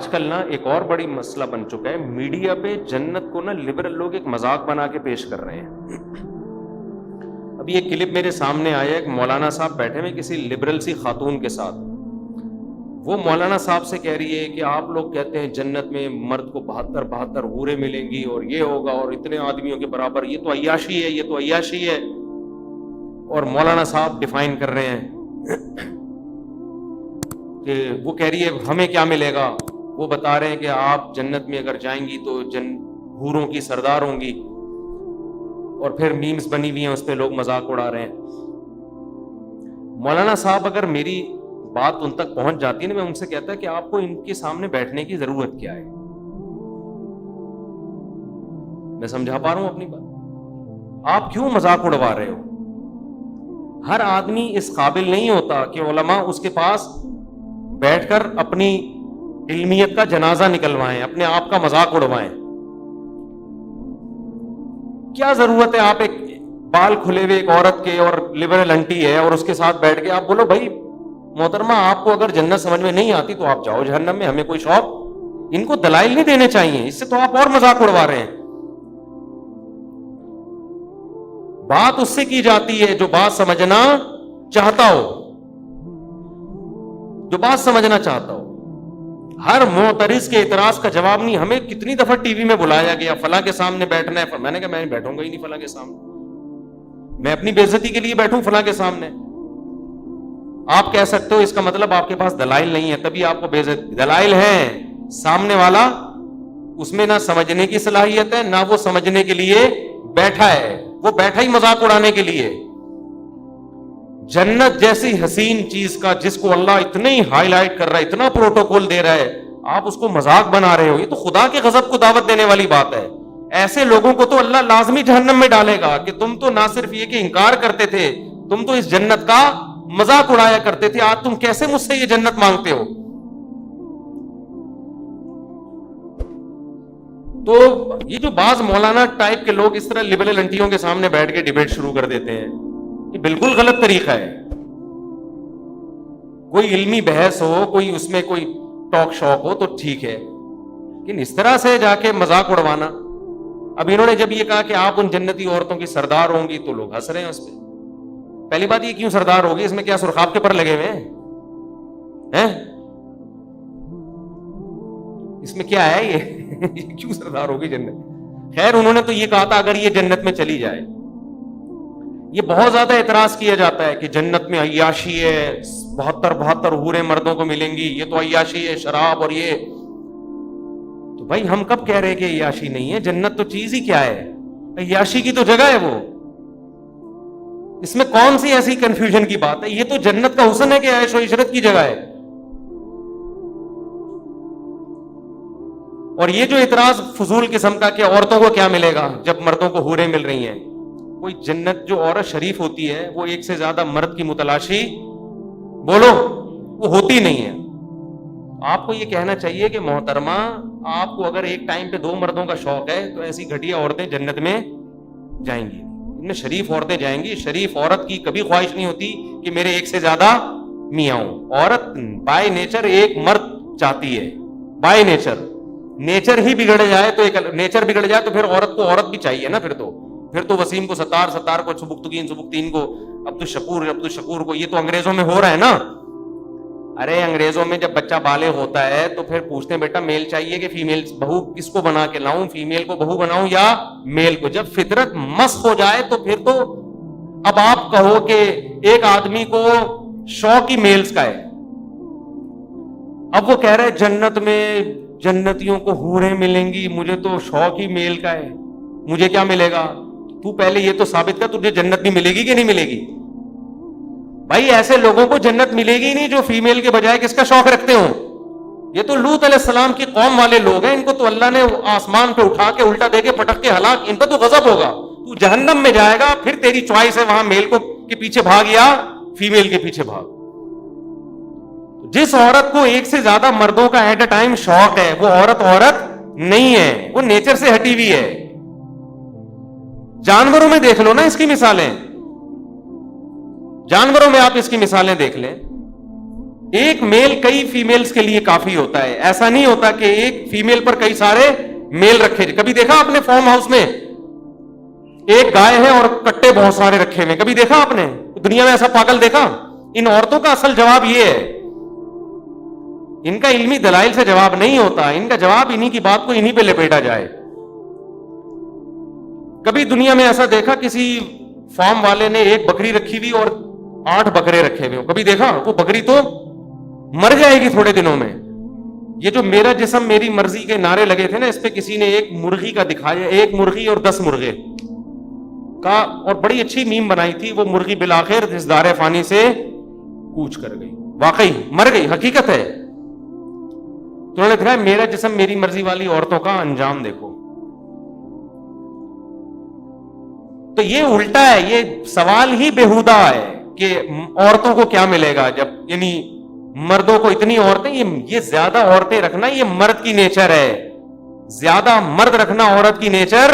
آج کل نا ایک اور بڑی مسئلہ بن چکا ہے، میڈیا پہ جنت کو نا لبرل لوگ ایک مذاق بنا کے پیش کر رہے ہیں. ابھی ایک کلپ میرے سامنے آیا، ایک مولانا صاحب بیٹھے ہوئے کسی لبرل سی خاتون کے ساتھ. وہ مولانا صاحب سے کہہ رہی ہے کہ آپ لوگ کہتے ہیں جنت میں مرد کو 72 حوریں ملیں گی اور یہ ہوگا اور اتنے آدمیوں کے برابر، یہ تو عیاشی ہے، یہ تو عیاشی ہے. اور مولانا صاحب ڈیفائن کر رہے ہیں کہ وہ کہہ رہی ہے ہمیں کیا ملے گا. وہ بتا رہے ہیں کہ آپ جنت میں اگر جائیں گی تو حوروں کی سردار ہوں گی، اور پھر میمز بنی ہوئی ہیں اس پہ لوگ مذاق اڑا رہے ہیں. مولانا صاحب اگر میری بات ان تک پہنچ جاتی ہے نا، میں ان سے کہتا کہ آپ کو ان کے سامنے بیٹھنے کی ضرورت کیا ہے. میں سمجھا پا رہا ہوں اپنی بات؟ آپ کیوں مذاق اڑوا رہے ہو؟ ہر آدمی اس قابل نہیں ہوتا کہ علماء اس کے پاس بیٹھ کر اپنی علمیت کا جنازہ نکلوائیں، اپنے آپ کا مذاق اڑوائیں. کیا ضرورت ہے آپ ایک بال کھلے ہوئے ایک عورت کے اور لبرل انٹی ہے اور اس کے ساتھ بیٹھ کے آپ بولو بھائی محترمہ آپ کو اگر جنت سمجھ میں نہیں آتی تو آپ جاؤ جہنم میں، ہمیں کوئی شوق. ان کو دلائل نہیں دینے چاہیے، اس سے تو آپ اور مذاق اڑوا رہے ہیں. بات اس سے کی جاتی ہے جو بات سمجھنا چاہتا ہو، جو بات سمجھنا چاہتا ہو. ہر معترض کے اعتراض کا جواب نہیں. ہمیں کتنی دفعہ ٹی وی میں بلایا گیا فلاں کے سامنے بیٹھنا ہے، میں نے کہا میں بیٹھوں گا ہی نہیں فلاں کے سامنے، میں اپنی بے عزتی کے لیے بیٹھوں فلاں کے سامنے. آپ کہہ سکتے ہو اس کا مطلب آپ کے پاس دلائل نہیں ہے تبھی آپ کو بے عزتی. دلائل ہیں، سامنے والا اس میں نہ سمجھنے کی صلاحیت ہے، نہ وہ سمجھنے کے لیے بیٹھا ہے، وہ بیٹھا ہی مذاق اڑانے کے لیے. جنت جیسی حسین چیز کا جس کو اللہ اتنا ہی ہائی لائٹ کر رہا ہے، اتنا پروٹوکول دے رہا ہے، آپ اس کو مذاق بنا رہے ہو. یہ تو خدا کے غضب کو دعوت دینے والی بات ہے. ایسے لوگوں کو تو اللہ لازمی جہنم میں ڈالے گا کہ تم تو نہ صرف یہ کہ انکار کرتے تھے، تم تو اس جنت کا مذاق اڑایا کرتے تھے. آج تم کیسے مجھ سے یہ جنت مانگتے ہو؟ تو یہ جو بعض مولانا ٹائپ کے لوگ اس طرح لبرل انٹیوں کے سامنے بیٹھ کے ڈیبیٹ شروع کر دیتے ہیں، یہ بالکل غلط طریقہ ہے. کوئی علمی بحث ہو، کوئی اس میں کوئی ٹاک شوق ہو تو ٹھیک ہے، لیکن اس طرح سے جا کے مذاق اڑوانا. اب انہوں نے جب یہ کہا کہ آپ ان جنتی عورتوں کی سردار ہوں گی تو لوگ ہنس رہے ہیں اس پہ. پہلی بات یہ کیوں سردار ہوگی؟ اس میں کیا سرخاب کے پر لگے ہوئے ہیں؟ اس میں کیا ہے یہ کیوں سردار ہوگی جنت؟ خیر انہوں نے تو یہ کہا تھا اگر یہ جنت میں چلی جائے. یہ بہت زیادہ اعتراض کیا جاتا ہے کہ جنت میں عیاشی ہے، 72 حوریں مردوں کو ملیں گی، یہ تو عیاشی ہے، شراب اور یہ. تو بھائی ہم کب کہہ رہے کہ عیاشی نہیں ہے؟ جنت تو چیز ہی کیا ہے، عیاشی کی تو جگہ ہے وہ. اس میں کون سی ایسی کنفیوژن کی بات ہے؟ یہ تو جنت کا حسن ہے کہ عیش و عشرت کی جگہ ہے. اور یہ جو اعتراض فضول قسم کا کہ عورتوں کو کیا ملے گا جب مردوں کو حوریں مل رہی ہیں، کوئی جنت جو عورت شریف ہوتی ہے وہ ایک سے زیادہ مرد کی متلاشی بولو وہ ہوتی نہیں ہے. آپ کو یہ کہنا چاہیے کہ محترمہ آپ کو اگر ایک ٹائم پہ 2 مردوں کا شوق ہے تو ایسی گھٹیا عورتیں جنت میں جائیں گی، ان میں شریف عورتیں جائیں گی. شریف عورت کی کبھی خواہش نہیں ہوتی کہ میرے ایک سے زیادہ میاں ہوں. عورت بائی نیچر ایک مرد چاہتی ہے، بائی نیچر. نیچر ہی بگڑ جائے تو نیچر بگڑ جائے تو پھر عورت کو عورت بھی چاہیے نا. پھر تو وسیم کو ستار کو سبکتگین کو عبدالشکور کو. یہ تو انگریزوں میں ہو رہا ہے نا. ارے انگریزوں میں جب بچہ بالغ ہوتا ہے تو پھر پوچھتے ہیں بیٹا میل چاہیے کہ فیمیل، بہو کس کو بنا کے لاؤں، فیمیل کو بہو بناؤں یا میل کو. جب فطرت مسخ ہو جائے تو پھر تو اب آپ کہو کہ ایک آدمی کو شوق ہی میلز کا ہے. اب وہ کہہ رہے جنت میں جنتیوں کو حوریں ملیں گی، مجھے تو شوق ہی میل کا ہے، مجھے کیا ملے گا؟ تو پہلے یہ تو ثابت کر تجھے جنت بھی ملے گی کہ نہیں ملے گی. بھائی ایسے لوگوں کو جنت ملے گی نہیں جو فیمیل کے بجائے کس کا شوق رکھتے ہوں. یہ تو لوط علیہ السلام کی قوم والے لوگ ہیں، ان کو تو اللہ نے آسمان پہ اٹھا کے الٹا دے کے پٹک کے ہلاک. ان پہ تو غضب ہوگا. تو جہنم میں جائے گا، پھر تیری چوائس ہے وہاں میل کو کے پیچھے بھاگ یا فیمیل کے پیچھے بھاگ. جس عورت کو ایک سے زیادہ مردوں کا ایٹ اے ٹائم شوق ہے وہ عورت نہیں ہے، وہ نیچر سے ہٹی ہوئی ہے. جانوروں میں دیکھ لو نا اس کی مثالیں، جانوروں میں آپ اس کی مثالیں دیکھ لیں. ایک میل کئی فیمیلز کے لیے کافی ہوتا ہے. ایسا نہیں ہوتا کہ ایک فیمیل پر کئی سارے میل رکھے. کبھی دیکھا آپ نے فارم ہاؤس میں ایک گائے ہے اور کٹے بہت سارے رکھے ہوئے؟ کبھی دیکھا آپ نے دنیا میں ایسا پاگل دیکھا؟ ان عورتوں کا اصل جواب یہ ہے. ان کا علمی دلائل سے جواب نہیں ہوتا, ان کا جواب انہی کی بات کو انہی پہ لپیٹا جائے. کبھی دنیا میں ایسا دیکھا کسی فارم والے نے ایک بکری رکھی ہوئی اور 8 بکرے رکھے ہوئے؟ کبھی دیکھا؟ وہ بکری تو مر جائے گی تھوڑے دنوں میں. یہ جو میرا جسم میری مرضی کے نعرے لگے تھے نا, اس پہ کسی نے ایک مرغی کا دکھایا, 1 مرغی اور 10 مرغے کا, اور بڑی اچھی میم بنائی تھی. وہ مرغی بالآخر اس دار فانی سے کوچ کر گئی, واقعی مر گئی, حقیقت ہے. تو انہوں نے کہا میرا جسم میری مرضی والی عورتوں کا انجام دیکھو. تو یہ الٹا ہے, یہ سوال ہی بیہودہ ہے کہ عورتوں کو کیا ملے گا جب, یعنی مردوں کو اتنی عورتیں, یہ زیادہ عورتیں رکھنا یہ مرد کی نیچر ہے. زیادہ مرد رکھنا عورت کی نیچر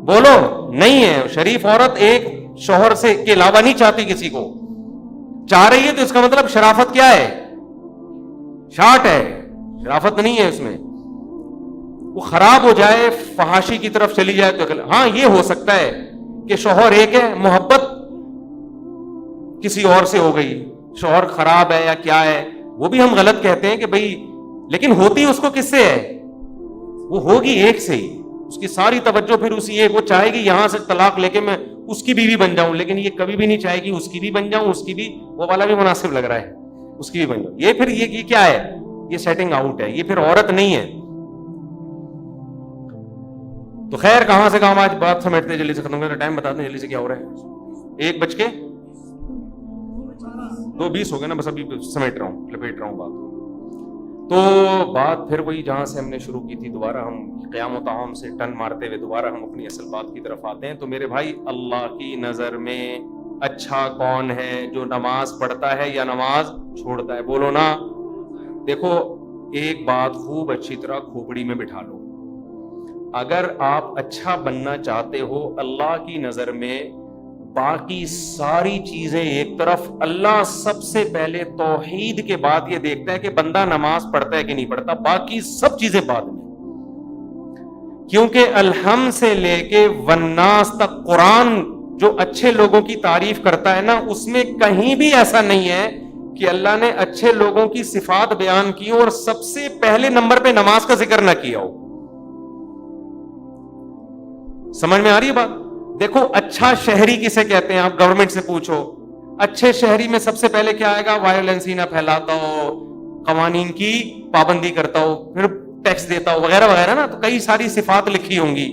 بولو نہیں ہے. شریف عورت ایک شوہر سے کے علاوہ نہیں چاہتی کسی کو. چاہ رہی ہے تو اس کا مطلب شرافت کیا ہے؟ شارٹ ہے, شرافت نہیں ہے اس میں. وہ خراب ہو جائے, فحاشی کی طرف چلی جائے تو ہاں یہ ہو سکتا ہے کہ شوہر ایک ہے, محبت کسی اور سے ہو گئی, شوہر خراب ہے یا کیا ہے, وہ بھی ہم غلط کہتے ہیں کہ بھئی, لیکن ہوتی اس کو کس سے ہے؟ وہ ہوگی ایک سے ہی. اس کی ساری توجہ پھر اسی ایک, وہ چاہے گی یہاں سے طلاق لے کے میں اس کی بیوی بن جاؤں, لیکن یہ کبھی بھی نہیں چاہے گی اس کی بھی بن جاؤں, اس کی بھی, وہ والا بھی مناسب لگ رہا ہے, اس کی بھی بن جاؤں. یہ پھر یہ کیا ہے؟ یہ سیٹنگ آؤٹ ہے, یہ پھر عورت نہیں ہے. تو خیر کہاں سے کہاں, آج بات سمیٹتے جلدی سے ختم کرتے, ٹائم بتا دیں جلدی سے کیا ہو رہا ہے. 1:02 ہو گئے نا, بس ابھی سمیٹ رہا ہوں, لپیٹ رہا ہوں بات. تو بات پھر وہی جہاں سے ہم نے شروع کی تھی, دوبارہ ہم قیام و طعام سے ٹن مارتے ہوئے دوبارہ ہم اپنی اصل بات کی طرف آتے ہیں. تو میرے بھائی, اللہ کی نظر میں اچھا کون ہے, جو نماز پڑھتا ہے یا نماز چھوڑتا ہے؟ بولو نا. دیکھو ایک بات خوب اچھی طرح کھوپڑی میں بٹھا لو, اگر آپ اچھا بننا چاہتے ہو اللہ کی نظر میں, باقی ساری چیزیں ایک طرف, اللہ سب سے پہلے توحید کے بعد یہ دیکھتا ہے کہ بندہ نماز پڑھتا ہے کہ نہیں پڑھتا, باقی سب چیزیں بعد میں. کیونکہ الحمد سے لے کے والناس تک قرآن جو اچھے لوگوں کی تعریف کرتا ہے نا, اس میں کہیں بھی ایسا نہیں ہے کہ اللہ نے اچھے لوگوں کی صفات بیان کی اور سب سے پہلے نمبر پہ نماز کا ذکر نہ کیا ہو. سمجھ میں آ رہی ہے بات؟ دیکھو اچھا شہری کسے کہتے ہیں, آپ گورنمنٹ سے پوچھو, اچھے شہری میں سب سے پہلے کیا آئے گا؟ وائلنس ہی نہ پھیلاتا ہو, قوانین کی پابندی کرتا ہو, پھر ٹیکس دیتا ہو, وغیرہ وغیرہ نا. تو کئی ساری صفات لکھی ہوں گی.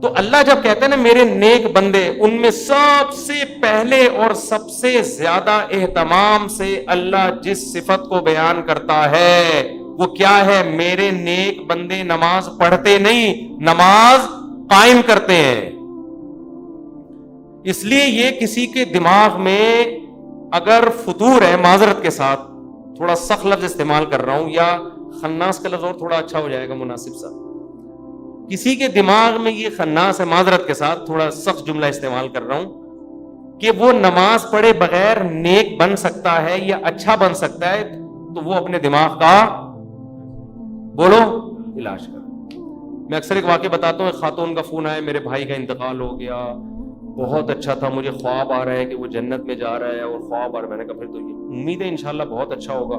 تو اللہ جب کہتے ہیں نا میرے نیک بندے, ان میں سب سے پہلے اور سب سے زیادہ اہتمام سے اللہ جس صفت کو بیان کرتا ہے وہ کیا ہے؟ میرے نیک بندے نماز پڑھتے نہیں, نماز قائم کرتے ہیں. اس لیے یہ کسی کے دماغ میں اگر فطور ہے, معذرت کے ساتھ تھوڑا سخت لفظ استعمال کر رہا ہوں, یا خناس کا لفظ اور تھوڑا اچھا ہو جائے گا مناسب سا, کسی کے دماغ میں یہ خناس ہے, معذرت کے ساتھ تھوڑا سخت جملہ استعمال کر رہا ہوں, کہ وہ نماز پڑھے بغیر نیک بن سکتا ہے یا اچھا بن سکتا ہے, تو وہ اپنے دماغ کا بولو علاج کر. میں اکثر ایک واقعہ بتاتا ہوں, ایک خاتون کا فون آیا, میرے بھائی کا انتقال ہو گیا, بہت اچھا تھا, مجھے خواب آ رہا ہے کہ وہ جنت میں جا رہا ہے, اور خواب آ رہا ہے. میں نے کہا پھر تو یہ امید ہے انشاءاللہ بہت اچھا ہوگا,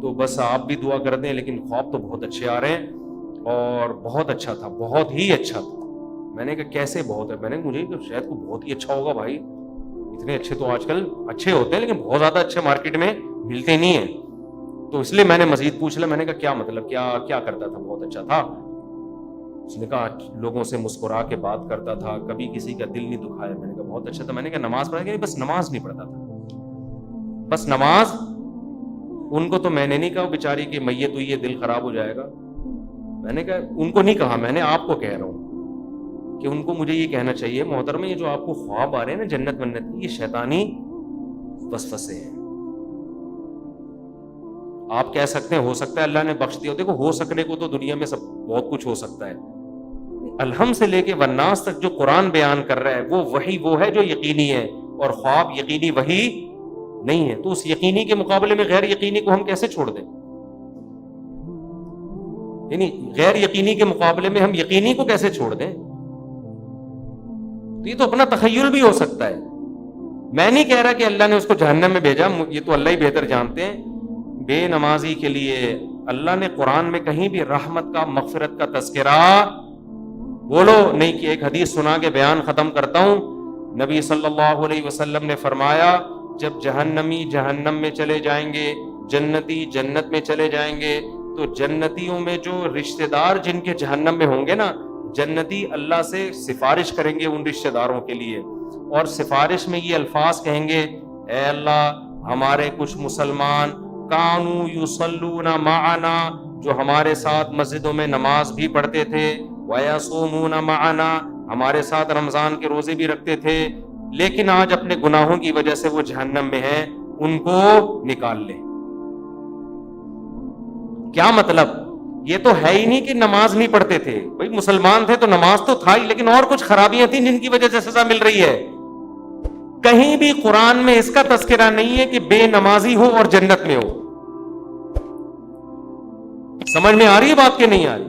تو بس آپ بھی دعا کر دیں, لیکن خواب تو بہت اچھے آ رہے ہیں, اور بہت اچھا تھا, بہت ہی اچھا تھا. میں نے کہا کیسے بہت ہے؟ میں نے مجھے شاید کو بہت ہی اچھا ہوگا بھائی, اتنے اچھے تو آج کل اچھے ہوتے ہیں لیکن بہت زیادہ اچھے مارکیٹ میں ملتے نہیں ہیں. تو اس لیے میں نے مزید پوچھ لیا, میں نے کہا کیا مطلب, کیا کرتا تھا؟ بہت اچھا تھا. اس نے کہا لوگوں سے مسکرا کے بات کرتا تھا, کبھی کسی کا دل نہیں دکھایا. میں نے کہا بہت اچھا تھا. میں نے کہا نماز پڑھا کہ نہیں؟ بس نماز نہیں پڑھتا تھا, بس نماز. ان کو تو میں نے نہیں کہا بیچاری کہ میت ہوئی ہے دل خراب ہو جائے گا, میں نے کہا ان کو نہیں کہا, میں نے آپ کو کہہ رہا ہوں کہ ان کو مجھے یہ کہنا چاہیے محترم, یہ جو آپ کو خواب آ رہے ہیں نا جنت منت کی, یہ شیطانی وسوسے ہیں. آپ کہہ سکتے ہیں ہو سکتا ہے اللہ نے بخش دیا. دیکھو ہو سکنے کو تو دنیا میں سب بہت کچھ ہو سکتا ہے. الحمد سے لے کے والناس تک جو قرآن بیان کر رہا ہے وہ وہی وہ ہے جو یقینی ہے, اور خواب یقینی وہی نہیں ہے. تو اس یقینی کے مقابلے میں غیر یقینی کو ہم کیسے چھوڑ دیں؟ یعنی غیر یقینی کے مقابلے میں ہم یقینی کو کیسے چھوڑ دیں؟ تو یہ تو اپنا تخیل بھی ہو سکتا ہے. میں نہیں کہہ رہا کہ اللہ نے اس کو جہنم میں بھیجا، یہ تو اللہ ہی بہتر جانتے ہیں. بے نمازی کے لیے اللہ نے قرآن میں کہیں بھی رحمت کا، مغفرت کا تذکرہ بولو نہیں کہ ایک حدیث سنا کے بیان ختم کرتا ہوں. نبی صلی اللہ علیہ وسلم نے فرمایا جب جہنمی جہنم میں چلے جائیں گے، جنتی جنت میں چلے جائیں گے، تو جنتیوں میں جو رشتہ دار جن کے جہنم میں ہوں گے نا، جنتی اللہ سے سفارش کریں گے ان رشتہ داروں کے لیے، اور سفارش میں یہ الفاظ کہیں گے: اے اللہ ہمارے کچھ مسلمان کانو یصلون معنا، جو ہمارے ساتھ مسجدوں میں نماز بھی پڑھتے تھے، ویصومون معنا، ہمارے ساتھ رمضان کے روزے بھی رکھتے تھے، لیکن آج اپنے گناہوں کی وجہ سے وہ جہنم میں ہیں، ان کو نکال لے. کیا مطلب؟ یہ تو ہے ہی نہیں کہ نماز نہیں پڑھتے تھے، بھائی مسلمان تھے تو نماز تو تھا ہی، لیکن اور کچھ خرابیاں تھیں جن کی وجہ سے سزا مل رہی ہے. کہیں بھی قرآن میں اس کا تذکرہ نہیں ہے کہ بے نمازی ہو اور جنت میں ہو. سمجھ میں آ رہی ہے بات کہ نہیں آ رہی؟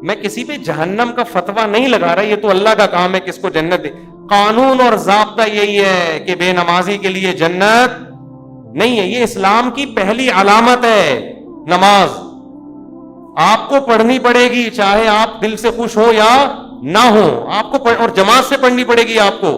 میں کسی پہ جہنم کا فتویٰ نہیں لگا رہا، یہ تو اللہ کا کام ہے کس کو جنت دے. قانون اور ضابطہ یہی ہے کہ بے نمازی کے لیے جنت نہیں ہے. یہ اسلام کی پہلی علامت ہے نماز. آپ کو پڑھنی پڑے گی، چاہے آپ دل سے خوش ہو یا نہ ہو، آپ کو اور جماعت سے پڑھنی پڑے گی آپ کو.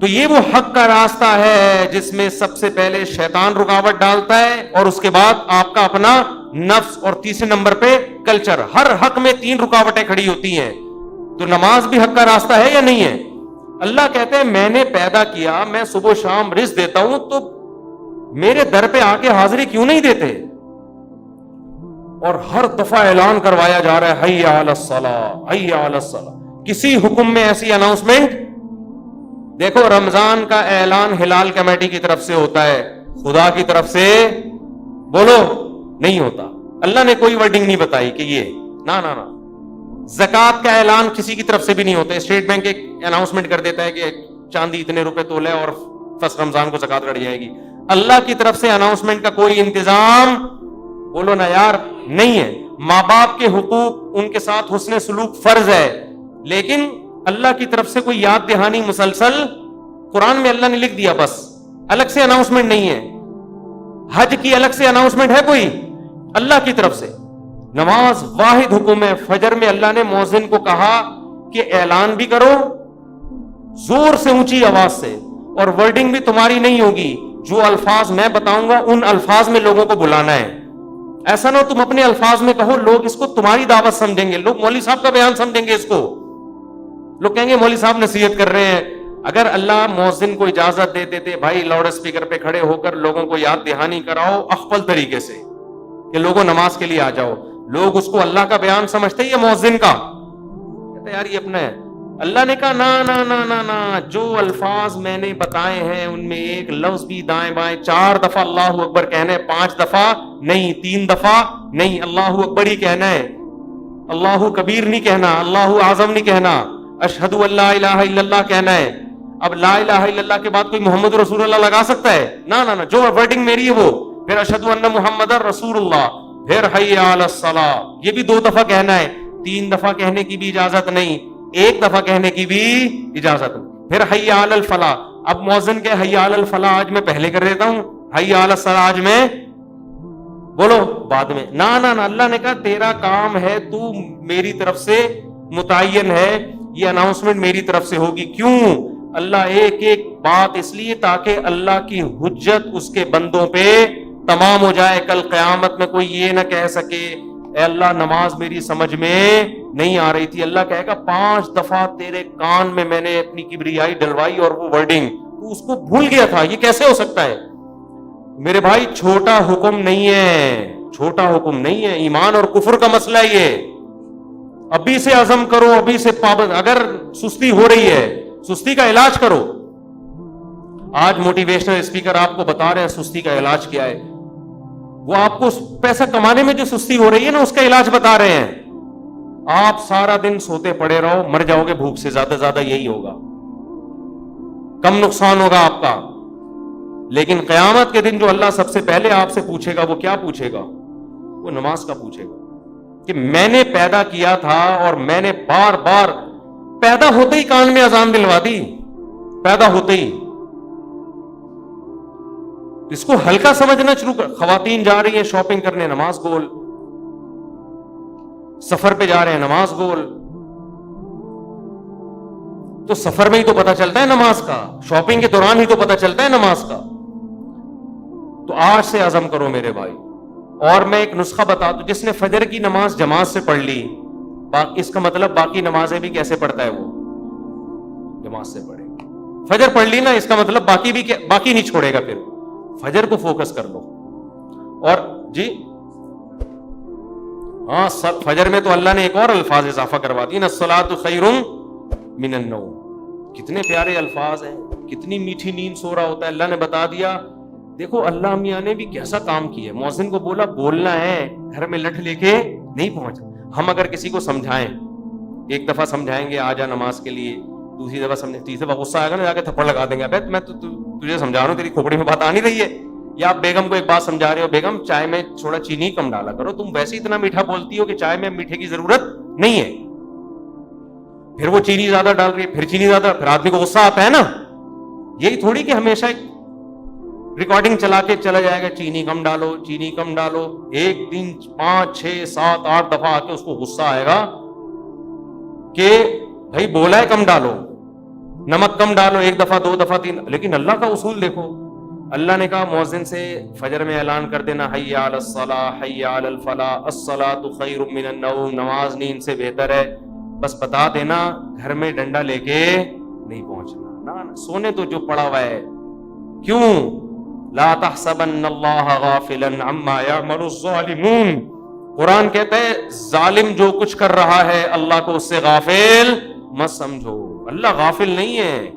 تو یہ وہ حق کا راستہ ہے جس میں سب سے پہلے شیطان رکاوٹ ڈالتا ہے، اور اس کے بعد آپ کا اپنا نفس، اور تیسرے نمبر پہ کلچر. ہر حق میں 3 رکاوٹیں کھڑی ہوتی ہیں. تو نماز بھی حق کا راستہ ہے یا نہیں ہے؟ اللہ کہتے ہیں میں نے پیدا کیا، میں صبح و شام رزق دیتا ہوں، تو میرے در پہ آ کے حاضری کیوں نہیں دیتے؟ اور ہر دفعہ اعلان کروایا جا رہا ہے حی علی الصلاۃ، حی علی الصلاۃ. کسی حکم میں ایسی اناؤنسمنٹ دیکھو. رمضان کا اعلان ہلال کمیٹی کی طرف سے ہوتا ہے، خدا کی طرف سے بولو نہیں ہوتا. اللہ نے کوئی ورڈنگ نہیں بتائی کہ یہ نہ. زکوٰۃ کا اعلان کسی کی طرف سے بھی نہیں ہوتا. اسٹیٹ بینک ایک اناؤنسمنٹ کر دیتا ہے کہ چاندی اتنے روپے تولے اور فرسٹ رمضان کو زکوٰۃ کٹ جائے گی. اللہ کی طرف سے اناؤنسمنٹ کا کوئی انتظام بولو نا یار نہیں ہے. ماں باپ کے حقوق، ان کے ساتھ حسن سلوک فرض ہے، لیکن اللہ کی طرف سے کوئی یاد دہانی مسلسل قرآن میں اللہ نے لکھ دیا، بس الگ سے اناؤنسمنٹ نہیں ہے. حج کی الگ سے اناؤنسمنٹ ہے کوئی؟ اللہ کی طرف سے. نماز واحد حکم ہے. فجر میں اللہ نے مؤذن کو کہا کہ اعلان بھی کرو زور سے، اونچی آواز سے، اور ورڈنگ بھی تمہاری نہیں ہوگی. جو الفاظ میں بتاؤں گا ان الفاظ میں لوگوں کو بلانا ہے. ایسا نہ ہو تم اپنے الفاظ میں کہو، لوگ اس کو تمہاری دعوت سمجھیں گے، لوگ مولوی صاحب کا بیان سمجھیں گے اس کو. لوگ کہیں گے مولوی صاحب نصیحت کر رہے ہیں. اگر اللہ مؤذن کو اجازت دیتے تھے بھائی لاؤڈ اسپیکر پہ کھڑے ہو کر لوگوں کو یاد دہانی کراؤ اخفل طریقے سے کہ لوگوں نماز کے لیے آ جاؤ، لوگ اس کو اللہ کا بیان سمجھتے یا مؤذن کا؟ کہتے یار یہ اپنا ہے. اللہ نے کہا نا نا نا نا نا، جو الفاظ میں نے بتائے ہیں ان میں ایک لفظ بھی دائیں بائیں 4 دفعہ اللہ اکبر کہنا ہے، 5 دفعہ نہیں، 3 دفعہ نہیں، اللہ اکبر ہی کہنا ہے. اللہ کبیر نہیں کہنا، اللہ اعظم نہیں کہنا، اشہد ان لا الہ الا اللہ کہنا ہے. اب لا الہ الا اللہ کے بعد کوئی محمد رسول اللہ لگا سکتا ہے؟ نہ، جو ورڈنگ میری ہے وہ، پھر اشہد ان محمد رسول اللہ، پھر حی علی الصلاۃ، یہ بھی 2 دفعہ کہنا ہے. 3 دفعہ کہنے کی بھی اجازت نہیں، 1 دفعہ کہنے کی بھی اجازت نہیں. پھر حی علی الفلاح. اب مؤذن کہ حی علی الفلاح آج میں پہلے کر دیتا ہوں، حی علی الصلاۃ آج میں بولو بعد میں. نہ اللہ نے کہا تیرا کام ہے، تو میری طرف سے متعین ہے، یہ اناؤنسمنٹ میری طرف سے ہوگی. کیوں؟ اللہ ایک ایک بات اس لیے تاکہ اللہ کی حجت اس کے بندوں پہ تمام ہو جائے. کل قیامت میں کوئی یہ نہ کہہ سکے اے اللہ نماز میری سمجھ میں نہیں آ رہی تھی. اللہ کہے گا 5 دفعہ تیرے کان میں نے اپنی کبریائی ڈلوائی اور وہ ورڈنگ تو اس کو بھول گیا تھا. یہ کیسے ہو سکتا ہے؟ میرے بھائی چھوٹا حکم نہیں ہے، چھوٹا حکم نہیں ہے. ایمان اور کفر کا مسئلہ ہے یہ. ابھی سے عزم کرو، ابھی سے پابند. اگر سستی ہو رہی ہے سستی کا علاج کرو. آج موٹیویشنل اسپیکر آپ کو بتا رہے ہیں سستی کا علاج کیا ہے. وہ آپ کو پیسہ کمانے میں جو سستی ہو رہی ہے نا اس کا علاج بتا رہے ہیں. آپ سارا دن سوتے پڑے رہو، مر جاؤ گے بھوک سے. زیادہ یہی ہوگا، کم نقصان ہوگا آپ کا. لیکن قیامت کے دن جو اللہ سب سے پہلے آپ سے پوچھے گا وہ کیا پوچھے گا؟ وہ نماز کا پوچھے گا کہ میں نے پیدا کیا تھا اور میں نے بار بار پیدا ہوتے ہی کان میں اذان دلوا دی، پیدا ہوتے ہی. اس کو ہلکا سمجھنا شروع کر. خواتین جا رہی ہیں شاپنگ کرنے، نماز گول. سفر پہ جا رہے ہیں، نماز گول. تو سفر میں ہی تو پتا چلتا ہے نماز کا، شاپنگ کے دوران ہی تو پتا چلتا ہے نماز کا. تو آج سے عزم کرو میرے بھائی. اور میں ایک نسخہ بتا دوں، جس نے فجر کی نماز جماعت سے پڑھ لی، اس کا مطلب باقی نمازیں بھی کیسے پڑھتا ہے؟ وہ جماعت سے پڑھے. فجر پڑھ لی نا، اس کا مطلب باقی نہیں چھوڑے گا. پھر فجر کو فوکس کر لو. اور جی ہاں، فجر میں تو اللہ نے ایک اور الفاظ اضافہ کروا دی نا، الصلاۃ خیر من النوم. کتنے پیارے الفاظ ہیں، کتنی میٹھی نیند سو رہا ہوتا ہے. اللہ نے بتا دیا. دیکھو اللہ میاں نے بھی کیسا کام کیا. مؤذن کو بولا بولنا ہے، گھر میں لٹھ لے کے نہیں پہنچا. ہم اگر کسی کو سمجھائیں، ایک دفعہ سمجھائیں گے آ جا نماز کے لیے، دوسری دفعہ سمجھیں، تیسری دفعہ غصہ آئے گا نا، جا کے تھپڑ لگا دیں گے. ابے میں تجھے سمجھا رہا ہوں، تیری کھوپڑی میں بات آ نہیں رہی ہے. یا آپ بیگم کو ایک بات سمجھا رہے ہو، بیگم چائے میں تھوڑا چینی کم ڈالا کرو، تم ویسے اتنا میٹھا بولتی ہو کہ چائے میں میٹھے کی ضرورت نہیں ہے. پھر وہ چینی زیادہ ڈال رہی ہے، پھر چینی زیادہ، پھر آدمی کو غصہ آتا ہے نا. یہی تھوڑی کہ ہمیشہ ریکارڈنگ چلا کے چلا جائے گا چینی کم ڈالو، چینی کم ڈالو. ایک دن 5 6 7 8 دفعہ آ کے اس کو غصہ آئے گا کہ بھائی بولا ہے کم ڈالو، نمک کم ڈالو. 1 دفعہ 2 دفعہ 3. لیکن اللہ کا اصول دیکھو. اللہ نے کہا مؤذن سے فجر میں اعلان کر دینا، حی علی الصلاۃ حی علی الفلاح الصلاۃ خیر من النوم. نماز نیند سے بہتر ہے. بس بتا دینا، گھر میں ڈنڈا لے کے نہیں پہنچنا. نہ سونے تو جو پڑا ہوا ہے. کیوں؟ لا تحسبن اللہ غافلا عما یعمل الظالمون. قرآن کہتا ہے ظالم جو کچھ کر رہا ہے اللہ کو اس سے غافل مت سمجھو. اللہ غافل نہیں ہے،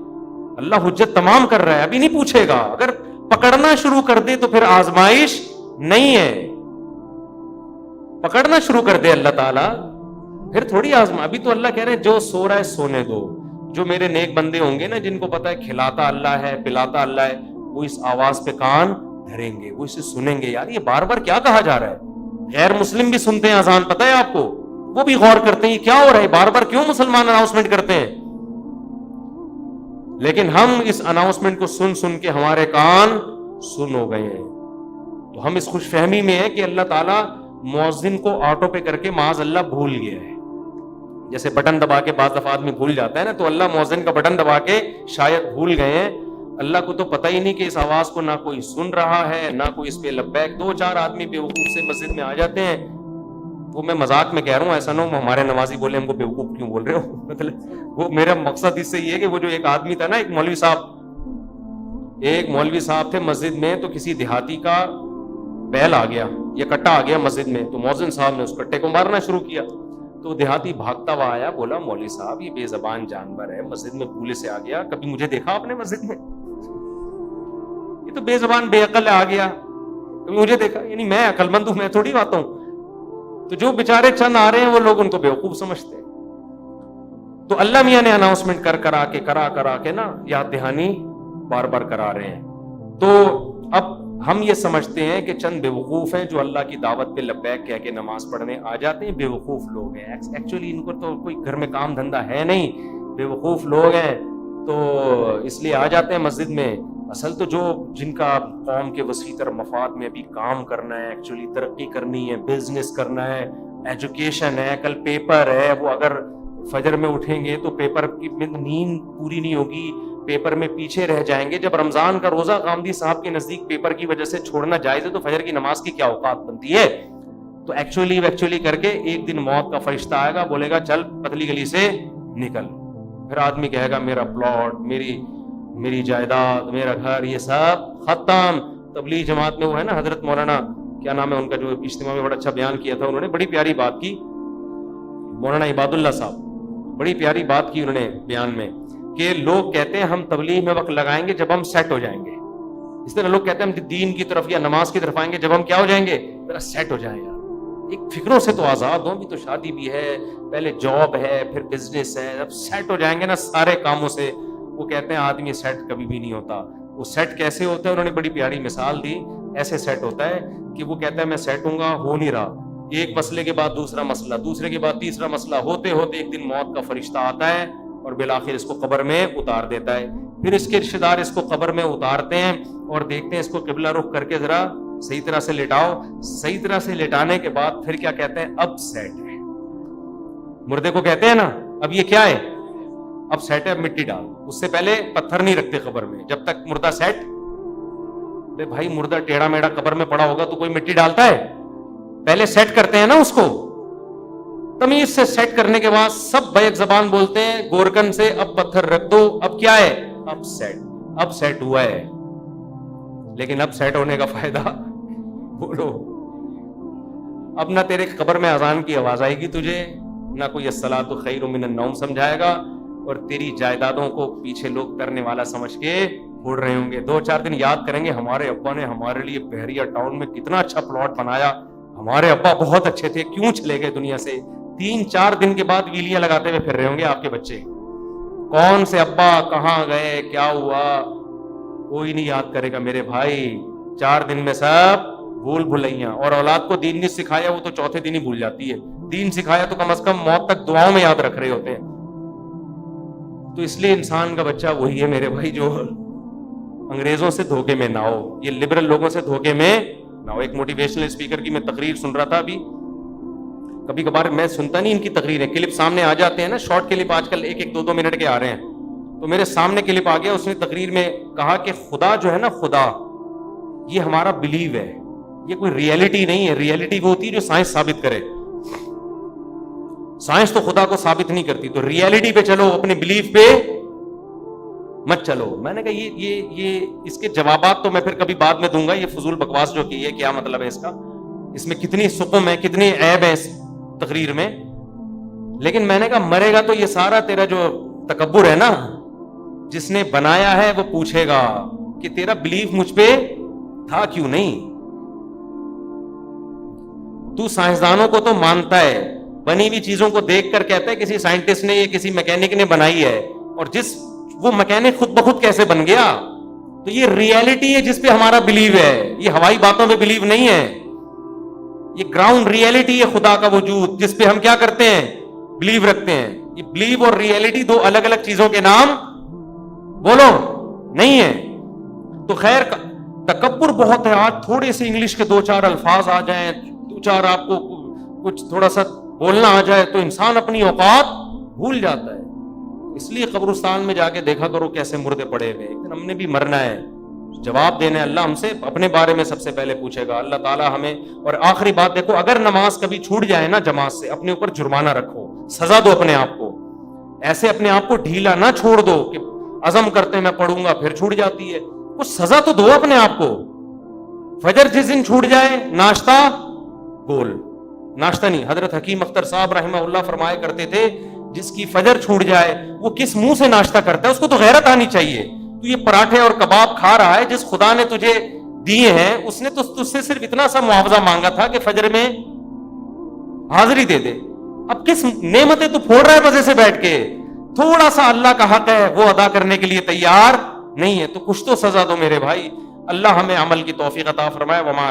اللہ حجت تمام کر رہا ہے، ابھی نہیں پوچھے گا. اگر پکڑنا شروع کر دے تو پھر آزمائش نہیں ہے. پکڑنا شروع کر دے اللہ تعالیٰ پھر تھوڑی آزما. ابھی تو اللہ کہہ رہے جو سو رہا ہے سونے دو. جو میرے نیک بندے ہوں گے نا، جن کو پتا ہے کھلاتا اللہ ہے پلاتا اللہ ہے، وہ اس آواز پہ کان دھریں گے، وہ اسے سنیں گے. یار یہ بار بار کیا کہا جا رہا ہے؟ غیر مسلم بھی سنتے ہیں اذان، پتہ ہے آپ کو، وہ بھی غور کرتے ہیں یہ کیا ہو رہا ہے، بار بار کیوں مسلمان اناؤنسمنٹ کرتے ہیں. لیکن ہم اس اناؤنسمنٹ کو سن سن کے ہمارے کان سن ہو گئے ہیں. تو ہم اس خوش فہمی میں ہیں کہ اللہ تعالیٰ مؤذن کو آٹو پہ کر کے معاذ اللہ بھول گیا ہے. جیسے بٹن دبا کے بعض دفعہ آدمی بھول جاتا ہے نا، تو اللہ مؤذن کا بٹن دبا کے شاید بھول گئے ہیں. اللہ کو تو پتہ ہی نہیں کہ اس آواز کو نہ کوئی سن رہا ہے نہ کوئی اس پہ لبیک. 2-4 آدمی بیوقوف سے مسجد میں آ جاتے ہیں. وہ میں مذاق میں کہہ رہا ہوں، ایسا نہ ہو ہمارے نمازی بولے ہم کو بیوقوف کیوں بول رہے ہو. مطلب وہ میرا مقصد اس سے یہ ہے کہ وہ جو ایک آدمی تھا نا، ایک مولوی صاحب تھے مسجد میں، تو کسی دیہاتی کا بیل آ گیا یا کٹا آ گیا مسجد میں، تو مؤذن صاحب نے اس کٹے کو مارنا شروع کیا. تو دیہاتی بھاگتا ہوا آیا، بولا مولوی صاحب یہ بے زبان جانور ہے، مسجد میں پھولے سے آ گیا، کبھی مجھے دیکھا آپ نے مسجد میں؟ یہ تو بے زبان بے عقل آ گیا، کبھی مجھے دیکھا؟ یعنی میں عقل مند ہوں، میں تھوڑی آتا ہوں. تو جو بیچارے چند آ رہے ہیں وہ لوگ ان کو بیوقوف سمجھتے ہیں. تو اللہ میاں نے اناؤنسمنٹ کرا کے نا یاد دہانی بار بار کرا رہے ہیں. تو اب ہم یہ سمجھتے ہیں کہ چند بیوقوف ہیں جو اللہ کی دعوت پہ لبیک کہہ کے نماز پڑھنے آ جاتے ہیں. بیوقوف لوگ ہیں، ایکچولی ان کو تو کوئی گھر میں کام دھندا ہے نہیں، بیوقوف لوگ ہیں تو اس لیے آ جاتے ہیں مسجد میں. اصل تو جن کا قوم کے وسیع تر مفاد میں ابھی کام کرنا ہے، ایکچولی ترقی کرنی ہے، بزنس کرنا ہے، ایجوکیشن ہے، کل پیپر ہے، وہ اگر فجر میں اٹھیں گے تو پیپر کی نیند پوری نہیں ہوگی، پیپر میں پیچھے رہ جائیں گے. جب رمضان کا روزہ غامدی صاحب کے نزدیک پیپر کی وجہ سے چھوڑنا جائز ہے تو فجر کی نماز کی کیا اوقات بنتی ہے؟ تو ایکچولی کر کے ایک دن موت کا فرشتہ آئے گا، بولے گا چل پتلی گلی سے نکل. پھر آدمی کہے گا میرا پلاٹ، میری جائیداد، میرا گھر، یہ سب ختم. تبلیغ جماعت میں وہ ہے نا حضرت مولانا کیا نام ہے ان کا، جو اجتماع میں بڑا اچھا بیان کیا تھا، انہوں نے بڑی پیاری بات کی، مولانا عباد اللہ صاحب، بڑی پیاری بات کی انہوں نے بیان میں، کہ لوگ کہتے ہیں ہم تبلیغ میں وقت لگائیں گے جب ہم سیٹ ہو جائیں گے. اس طرح لوگ کہتے ہیں ہم دین کی طرف یا نماز کی طرف آئیں گے جب ہم کیا ہو جائیں گے، ذرا سیٹ ہو جائیں. یار ایک فکروں سے تو آزاد ہوں، بھی تو شادی بھی ہے، پہلے جاب ہے، پھر بزنس ہے، جب سیٹ ہو جائیں گے نا سارے کاموں سے. وہ کہتے ہیں آدمی سیٹ کبھی بھی نہیں ہوتا. وہ سیٹ کیسے ہوتا ہے؟ انہوں نے بڑی پیاری مثال دی. ایسے سیٹ ہوتا ہے کہ وہ کہتا ہے میں سیٹ ہوں گا, ہو نہیں رہا, ایک مسئلے کے بعد دوسرا مسئلہ, دوسرے کے بعد تیسرا مسئلہ, ہوتے ہوتے ایک دن موت کا فرشتہ آتا ہے اور بالآخر اس کو قبر میں اتار دیتا ہے. پھر اس کے رشتے دار اس کو قبر میں اتارتے ہیں اور دیکھتے ہیں اس کو قبلہ رخ کر کے ذرا صحیح طرح سے لٹاؤ. صحیح طرح سے لٹانے کے بعد پھر کیا کہتے ہیں؟ اب سیٹ ہے. مردے کو کہتے ہیں نا اب یہ کیا ہے؟ اب سیٹ ہے, اب مٹی ڈال. اس سے پہلے پتھر نہیں رکھتے قبر میں جب تک مردہ سیٹ. بھائی مردہ ٹیڑھا میڑا قبر میں پڑا ہوگا تو کوئی مٹی ڈالتا ہے؟ پہلے سیٹ کرتے ہیں نا اس کو. تمیز سے سیٹ کرنے کے بعد سب بیک زبان بولتے ہیں گورکن سے, اب پتھر رکھ دو. اب کیا ہے؟ اب سیٹ. اب سیٹ ہوا ہے. لیکن اب سیٹ ہونے کا فائدہ بولو. اب نہ تیرے قبر میں اذان کی آواز آئے گی تجھے, نہ کوئی الصلاۃ خیر من النوم سمجھائے گا, اور تیری جائیدادوں کو پیچھے لوگ کرنے والا سمجھ کے پھوڑ رہے ہوں گے. 2-4 دن یاد کریں گے ہمارے ابا نے ہمارے لیے بحریہ ٹاؤن میں کتنا اچھا پلاٹ بنایا, ہمارے ابا بہت اچھے تھے, کیوں چلے گئے دنیا سے. 3-4 دن کے بعد ویلیاں لگاتے ہوئے پھر رہے ہوں گے آپ کے بچے. کون سے ابا کہاں گئے, کیا ہوا, کوئی نہیں یاد کرے گا میرے بھائی. 4 دن میں سب بھول بھلائیاں. اور اولاد کو دین نہیں سکھایا وہ تو چوتھے دن ہی بھول جاتی ہے. دین سکھایا تو کم از کم موت تک دعاؤں میں یاد رکھ رہے ہوتے ہیں. تو اس لیے انسان کا بچہ وہی ہے میرے بھائی جو انگریزوں سے دھوکے میں نہ ہو, یہ لبرل لوگوں سے دھوکے میں نہ ہو. ایک موٹیویشنل اسپیکر کی میں تقریر سن رہا تھا ابھی. کبھی کبھار میں سنتا نہیں ان کی تقریریں, کلپ سامنے آ جاتے ہیں نا, شارٹ کلپ آج کل 1-2 منٹ کے آ رہے ہیں. تو میرے سامنے کلپ آ گیا, اس نے تقریر میں کہا کہ خدا جو ہے نا, خدا یہ ہمارا بلیو ہے, یہ کوئی ریئلٹی نہیں ہے. ریئلٹی وہ ہوتی ہے جو سائنس ثابت کرے. سائنس تو خدا کو ثابت نہیں کرتی, تو ریئلٹی پہ چلو, اپنے بلیف پہ مت چلو. میں نے کہا یہ اس کے جوابات تو میں پھر کبھی بعد میں دوں گا. یہ فضول بکواس جو کی ہے, کیا مطلب ہے اس کا, اس میں کتنی سقم ہے, کتنی عیب ہے اس تقریر میں. لیکن میں نے کہا مرے گا تو یہ سارا تیرا جو تکبر ہے نا, جس نے بنایا ہے وہ پوچھے گا کہ تیرا بلیف مجھ پہ تھا کیوں نہیں. تو سائنسدانوں کو تو مانتا ہے, بنی ہوئی چیزوں کو دیکھ کر کہتا ہے کسی سائنٹسٹ نے, یہ کسی میکینک نے بنائی ہے, اور وہ میکینک خود بخود کیسے بن گیا. تو یہ ریئلٹی ہے جس پہ ہمارا بلیو ہے, یہ ہوائی باتوں پہ بلیو نہیں ہے. یہ گراؤنڈ ریئلٹی ہے خدا کا وجود, جس پہ ہم کیا کرتے ہیں, بلیو رکھتے ہیں. یہ بلیو اور ریئلٹی 2 الگ الگ چیزوں کے نام بولو نہیں ہے. تو خیر تکبر بہت ہے. آج تھوڑے سے انگلش کے 2-4 الفاظ آ جائیں, 2-4 آپ کو کچھ تھوڑا سا بولنا آ جائے تو انسان اپنی اوقات بھول جاتا ہے. اس لیے قبرستان میں جا کے دیکھا کرو کیسے مردے پڑے ہوئے. ایک دن ہم نے بھی مرنا ہے, جواب دینا ہے. اللہ ہم سے اپنے بارے میں سب سے پہلے پوچھے گا, اللہ تعالیٰ ہمیں. اور آخری بات دیکھو, اگر نماز کبھی چھوٹ جائے نا جماعت سے, اپنے اوپر جرمانہ رکھو, سزا دو اپنے آپ کو. ایسے اپنے آپ کو ڈھیلا نہ چھوڑ دو کہ عزم کرتے میں پڑھوں گا پھر چھوٹ جاتی ہے. کچھ سزا تو دو اپنے آپ کو. فجر جس دن چھوٹ جائے, ناشتہ گول, ناشتہ نہیں. حضرت حکیم اختر صاحب رحمہ اللہ فرمایا کرتے تھے, جس کی فجر چھوٹ جائے وہ کس منہ سے ناشتہ کرتا ہے, اس کو تو غیرت آنی چاہیے. تو یہ پراٹھے اور کباب کھا رہا ہے, جس خدا نے تجھے دیے ہیں اس نے تو تجھ سے صرف اتنا سا معاوضہ مانگا تھا کہ فجر میں حاضری دے دے. اب کس نعمتیں تو پھوڑ رہا ہے مزے سے بیٹھ کے, تھوڑا سا اللہ کا حق ہے وہ ادا کرنے کے لیے تیار نہیں ہے. تو کچھ تو سزا دو میرے بھائی. اللہ ہمیں عمل کی توفیق عطا فرمائے. وما